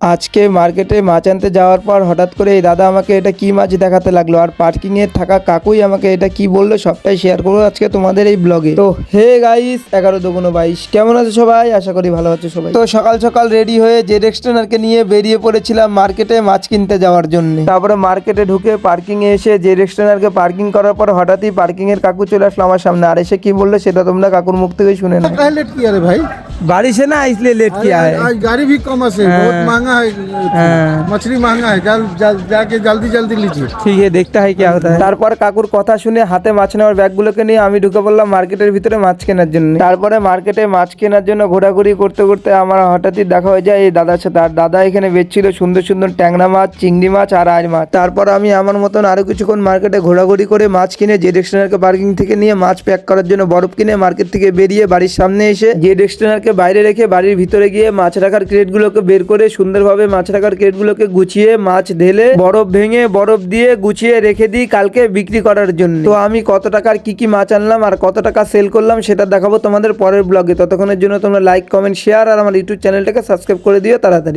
আজকে মার্কেটে মাছ আনতে যাওয়ার পর হঠাৎ করে এই দাদা আমাকে এটা কি মাছ দেখাতে লাগলো, আর পার্কিংয়ে থাকা কাকুই আমাকে এটা কি বললো সবটাই শেয়ার করবো আজকে তোমাদের এই ব্লগে। তো হে গাইস, 11-22 কেমন আছে সবাই? আশা করি ভালো আছে সবাই। তো সকাল সকাল রেডি হয়ে জেড এক্সটেনারকে নিয়ে বেরিয়ে পড়েছিলাম মার্কেটে মাছ কিনতে যাওয়ার জন্য। তারপরে মার্কেটে ঢুকে পার্কিংয়ে এসে জেড এক্সটেনারকে পার্কিং করার পর হঠাৎই পার্কিংয়ের কাকু চলে আসলো আমার সামনে। আর এসে কি বললো সেটা তোমরা কাকুর মুখ থেকে শুনে নাও। लेट किया रे भाई। बारिश है ना इसलिए लेट किया है। आज गाड़ी भी कम है, बहुत महंगा है। मछली महंगा है, जाके जल्दी जल्दी लीजिए। ঠিক আছে, দেখতে হয় কি হতা है। তারপর কাকুর কথা শুনে হাতে মাছ নেওয়ার ব্যাগগুলোকে নিয়ে আমি ঢুকে পড়লাম মার্কেটের ভিতরে মাছ কেনার জন্য। তারপরে মার্কেটে মাছ কেনার জন্য ঘোরাঘুরি করতে করতে আমার হঠাৎই দেখা হয়ে যায় এই দাদার সাথে। আর দাদা এখানে বেচছিল সুন্দর সুন্দর ট্যাংরা মাছ, চিংড়ি মাছ আর আইড় মাছ। তারপর আমি আমার মতন আরো কিছুক্ষণ মার্কেটে ঘোরাঘুরি করে মাছ কিনে জেড এক্সটেনারকে পার্কিং থেকে নিয়ে মাছ প্যাক করার জন্য বরফ কিনে মার্কেট থেকে বেরিয়ে বাড়ির সামনে এসে জেড এক্সটেনারকে বাইরে রেখে বাড়ির ভিতরে গিয়ে মাছ রাখার ক্রেটগুলোকে বের করে সুন্দরভাবে মাছ রাখার ক্রেটগুলোকে গুছিয়ে মাছ ঢেলে বরফ ভেঙে বরফ দিয়ে গুছিয়ে রেখে দিই কালকে বিক্রি করার জন্য। তো আমি কত টাকার কি কি মাছ আনলাম আর কত টাকা সেল করলাম সেটা দেখাবো তোমাদের পরের ব্লগে। ততক্ষণের জন্য তোমরা লাইক, কমেন্ট, শেয়ার আর আমার ইউটিউব চ্যানেলটাকে সাবস্ক্রাইব করে দিও তাড়াতাড়ি।